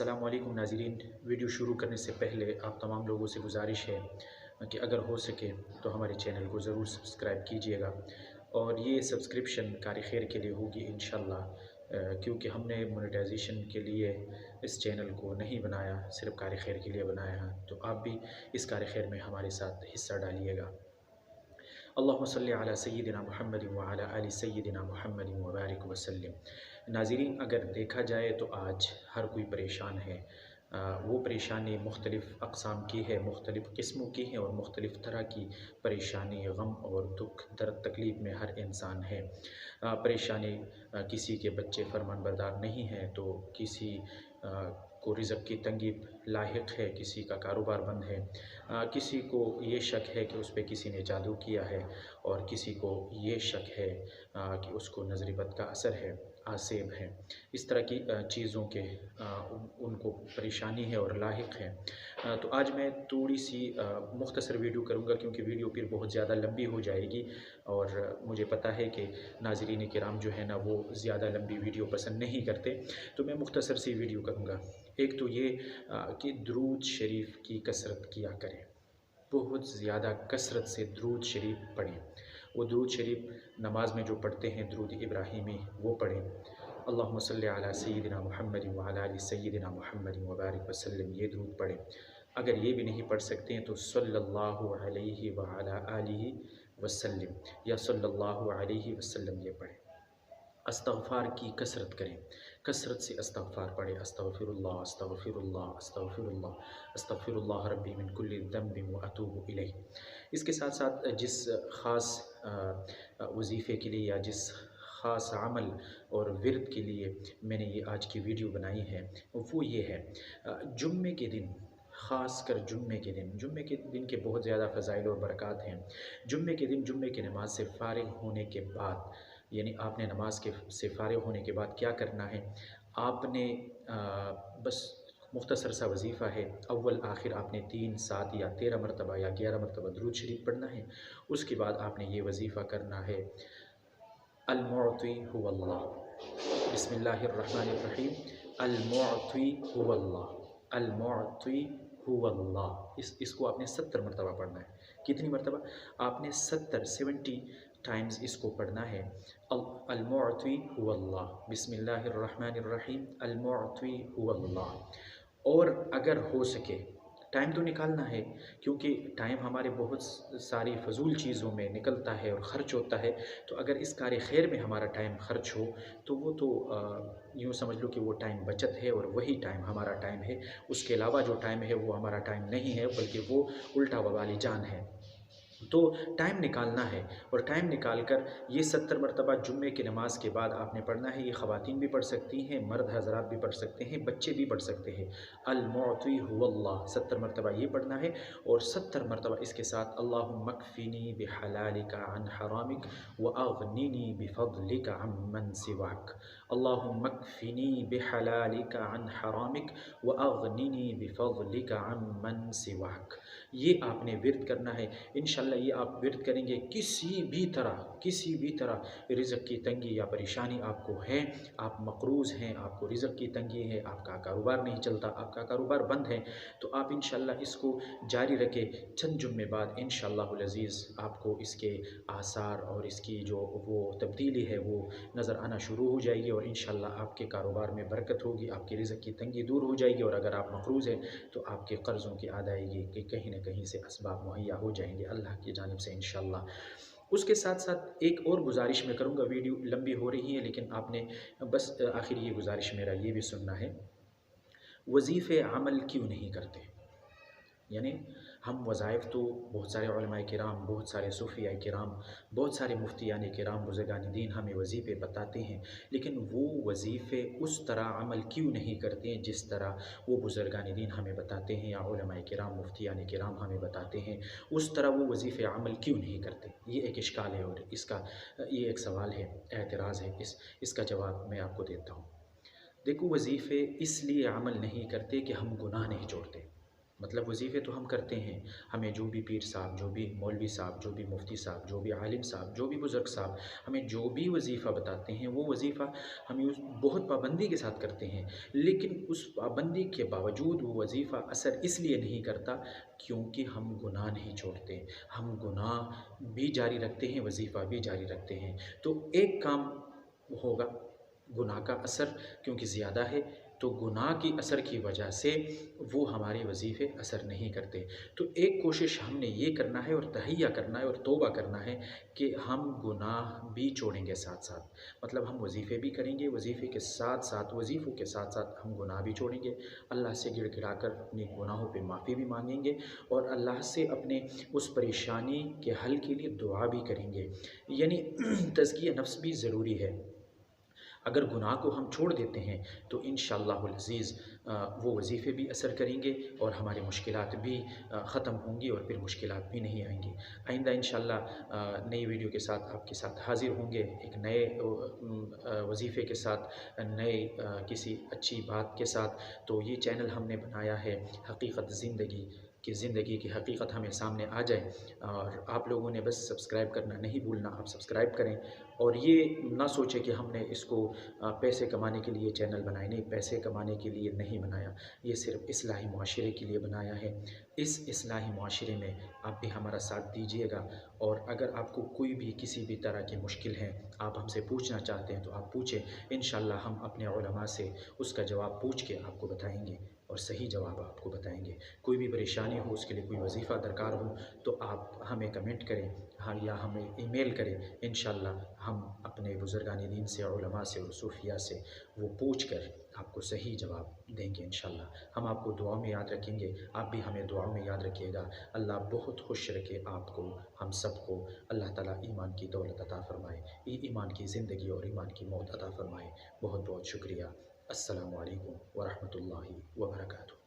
अस्सलामु अलैकुम नाज़रीन। वीडियो शुरू करने से पहले आप तमाम लोगों से गुजारिश है कि अगर हो सके तो हमारे चैनल को ज़रूर सब्सक्राइब कीजिएगा और ये सब्सक्रिप्शन कार खैर के लिए होगी इंशाल्लाह, क्योंकि हमने मोनेटाइजेशन के लिए इस चैनल को नहीं बनाया, सिर्फ कार खैर के लिए बनाया है। तो आप भी इस कार खैर में हमारे साथ हिस्सा डालिएगा। अल्लाहुम्मा सल्लि अला सय्यिदिना मुहम्मदिन व अला आलि सय्यिदिना मुहम्मदिन व बारिक वसल्लिम। नाज़रीन, अगर देखा जाए तो आज हर कोई परेशान है। वो परेशानी मुख्तलिफ़ अक़साम की है, मुख्तलिफ़ किस्मों की है और मुख्तलिफ़ तरह की परेशानी, गम और दुख, दर्द, तकलीफ़ में हर इंसान है। परेशानी किसी के बच्चे फरमानबरदार नहीं हैं, तो किसी को रिज़्क़ की तंगी लाहिक़ है, किसी का कारोबार बंद है, किसी को ये शक है कि उस पे किसी ने जादू किया है और किसी को ये शक है कि उसको नज़र बद का असर है, आसेब है। इस तरह की चीज़ों के उनको परेशानी है और लाहिक़ है। तो आज मैं थोड़ी सी मुख्तसर वीडियो करूँगा, क्योंकि वीडियो फिर बहुत ज़्यादा लंबी हो जाएगी और मुझे पता है कि नाज़रीन किराम जो है ना वो ज़्यादा लंबी वीडियो पसंद नहीं करते। तो मैं मुख्तसर सी वीडियो करूँगा। एक तो ये कि दुरूद शरीफ की कसरत किया करें, बहुत ज़्यादा कसरत से दुरूद शरीफ पढ़ें। वो दुरूद शरीफ नमाज में जो पढ़ते हैं, दुरूद इब्राहिमी, वो पढ़ें। अल्लाहुम्मा सल्लि अला सय्यिदिना मुहम्मदिन व अला आलि सय्यिदिना मुहम्मदिन व बारिक वसल्लम, ये दुरूद पढ़ें। अगर ये भी नहीं पढ़ सकते हैं तो सल्लल्लाहु अलैहि व अला आलिहि वसल्लम या सल्लल्लाहु अलैहि वसल्लम ये पढ़ें। इस्तग़फ़ार की कसरत करें, कसरत से इस्तग़फ़ार पढ़ें। अस्तग़फ़िरुल्लाह अस्तग़फ़िरुल्लाह अस्तग़फ़िरुल्लाह अस्तग़फ़िरुल्लाह रब्बी मिन कुल्लि ज़ंबिन व अतूबु इलैह। इसके साथ साथ जिस ख़ास वज़ीफ़े के लिए या जिस ख़ास अमल और विर्द के लिए मैंने ये आज की वीडियो बनाई है, वो ये है जुम्मे के दिन, ख़ासकर जुम्मे के दिन के बहुत ज़्यादा फ़ज़ाइल और बरक़ात हैं। जुम्मे के दिन जुम्मे की नमाज़ से फ़ारिग़ होने के बाद, यानी आपने नमाज के से फ़ारिग़ होने के बाद क्या करना है, आपने बस मुख्तसर सा वज़ीफ़ा है, अव्वल आखिर आपने 3, 7 या 13 मरतबा या 11 मरतबा दुरूद शरीफ पढ़ना है। उसके बाद आपने ये वज़ीफ़ा करना है, अल-मुअती हुवल्लाह, बिस्मिल्लाहिर्रहमानिर्रहीम, अल-मुअती हुवल्लाह, अल-मुअती हुवल्लाह। इसको आपने 70 मरतबा पढ़ना है। कितनी मरतबा? आपने 70 टाइम्स इसको पढ़ना है। अल-मुअती हुवल्लाह, बिस्मिल्लाहिर्रहमानिर्रहीम, अल-मुअती हुवल्लाह। और अगर हो सके टाइम तो निकालना है, क्योंकि टाइम हमारे बहुत सारी फ़ज़ूल चीज़ों में निकलता है और ख़र्च होता है। तो अगर इस कार्य खैर में हमारा टाइम ख़र्च हो तो वो तो यूँ समझ लो कि वो टाइम बचत है और वही टाइम हमारा टाइम है। उसके अलावा जो टाइम है वो हमारा टाइम नहीं है, बल्कि वो उल्टा वबाली जान है। तो टाइम निकालना है और टाइम निकाल कर ये 70 मरतबा जुम्मे की नमाज़ के बाद आपने पढ़ना है। ये ख़वातीन भी पढ़ सकती हैं, मर्द हज़रात भी पढ़ सकते हैं, बच्चे भी पढ़ सकते हैं। अल-मुअती हुवल्लाह 70 मरतबा ये पढ़ना है और 70 मरतबा इसके साथ अल्लाहुम्मा कफ़िनी बिहलालिका अन हरामिक व अग़निनी बिफ़ज़लिका अम्मन सिवाक। अल्लाहुम्मा कफ़िनी बिहलालिका अन हरामिक व अग़निनी बिफ़ज़लिका अम्मन सिवाक। ये आपने विर्द करना है। इंशाअल्लाह ये आप विर्द करेंगे, किसी भी तरह रिज़्क़ की तंगी या परेशानी आपको है, आप मक़रूज़ हैं, आपको रिज़्क़ की तंगी है, आपका कारोबार नहीं चलता, आपका कारोबार बंद है, तो आप इंशाअल्लाह इसको जारी रखें। चंद जुम्मे बाद इंशाअल्लाहुल अज़ीज़ आपको इसके आसार और इसकी जो वो तब्दीली है वो नज़र आना शुरू हो जाएगी और इंशाअल्लाह आपके कारोबार में बरकत होगी, आपकी रिज़्क़ की तंगी दूर हो जाएगी और अगर आप मक़रूज़ हैं तो आपके क़र्ज़ों की अदायगी के कहीं न कहीं से असबाब मुहैया हो जाएँगे अल्लाह की जानिब से इंशाअल्लाह। उसके साथ-साथ एक और गुज़ारिश मैं करूँगा, वीडियो लंबी हो रही है लेकिन आपने बस आखिर ये गुज़ारिश मेरा ये भी सुनना है, वज़ीफ़े अमल क्यों नहीं करते? यानी हम वज़ाइफ़ तो बहुत सारे उलमाए किराम, बहुत सारे सूफ़ियाए किराम, बहुत सारे मुफ्तियाने किराम, बुज़ुर्गान दीन हमें वज़ीफ़े बताते हैं, लेकिन वो वज़ीफ़े उस तरह अमल क्यों नहीं करते हैं जिस तरह वो बुज़ुर्गान दीन हमें बताते हैं या उलमाए किराम, मुफ्तियाने किराम हमें बताते हैं, उस तरह वो वज़ीफ़े अमल क्यों नहीं करते? ये एक इश्काल है और इसका ये एक सवाल है, एतराज़ है। इसका जवाब मैं आपको देता हूँ। देखो, वज़ीफ़े इसलिए अमल नहीं करते कि हम गुनाह नहीं छोड़ते। मतलब वजीफ़े तो हम करते हैं, हमें जो भी पीर साहब, जो भी मौलवी साहब, जो भी मुफ्ती साहब, जो भी आलिम साहब, जो भी बुज़ुर्ग साहब हमें जो भी वजीफ़ा बताते हैं, वो वजीफ़ा हम उस बहुत पाबंदी के साथ करते हैं। लेकिन उस पाबंदी के बावजूद वो वजीफ़ा असर इसलिए नहीं करता क्योंकि हम गुनाह नहीं छोड़ते। हम गुनाह भी जारी रखते हैं, वजीफ़ा भी जारी रखते हैं। तो एक काम होगा, गुनाह का असर क्योंकि ज़्यादा है, तो गुनाह की असर की वजह से वो हमारे वजीफ़े असर नहीं करते। तो एक कोशिश हमने ये करना है और तहैया करना है और तौबा करना है कि हम गुनाह भी छोड़ेंगे साथ-साथ। मतलब हम वजीफ़े भी करेंगे, वजीफ़े के साथ-साथ वजीफ़ों के साथ-साथ हम गुनाह भी छोड़ेंगे। अल्लाह से गिड़गिड़ा कर अपने गुनाहों पे माफ़ी भी माँगेंगे और अल्लाह से अपने उस परेशानी के हल के लिए दुआ भी करेंगे। यानी तज़किया नफ़्स भी ज़रूरी है। अगर गुनाह को हम छोड़ देते हैं तो इंशाअल्लाहुल अज़ीज़ वो वजीफ़े भी असर करेंगे और हमारी मुश्किलात भी ख़त्म होंगी और फिर मुश्किलात भी नहीं आएँगी। आइंदा इंशाअल्लाह नई वीडियो के साथ आपके साथ हाज़िर होंगे, एक नए वजीफ़े के साथ, नए किसी अच्छी बात के साथ। तो ये चैनल हमने बनाया है हकीकत ज़िंदगी, कि ज़िंदगी की हकीकत हमें सामने आ जाए और आप लोगों ने बस सब्सक्राइब करना नहीं भूलना, आप सब्सक्राइब करें और ये ना सोचें कि हमने इसको पैसे कमाने के लिए चैनल बनाए। नहीं, पैसे कमाने के लिए नहीं बनाया, ये सिर्फ़ इस्लाही मुआशरे के लिए बनाया है। इस इस्लाही मुआशरे में आप भी हमारा साथ दीजिएगा और अगर आपको कोई भी किसी भी तरह की मुश्किल है, आप हमसे पूछना चाहते हैं तो आप पूछें। इंशाअल्लाह हम अपने उलमा से उसका जवाब पूछ के आपको बताएँगे और सही जवाब आपको बताएँगे। कोई भी परेशानी हो, उसके लिए कोई वजीफ़ा दरकार हो तो आप हमें कमेंट करें, हाँ, या हमें ईमेल करें। इंशाअल्लाह हम अपने बुज़ुर्गान दीन से, उलमा से और सूफ़िया से वो पूछ कर आपको सही जवाब देंगे इंशाअल्लाह। हम आपको दुआ में याद रखेंगे, आप भी हमें दुआ में याद रखिएगा। अल्लाह बहुत खुश रखे आपको, हम सबको। अल्लाह ताला ईमान की दौलत अता फ़रमाए, ईमान की ज़िंदगी और ईमान की मौत अता फ़रमाए। बहुत बहुत शुक्रिया। अस्सलामु अलैकुम व रहमतुल्लाहि व बरकातुहू।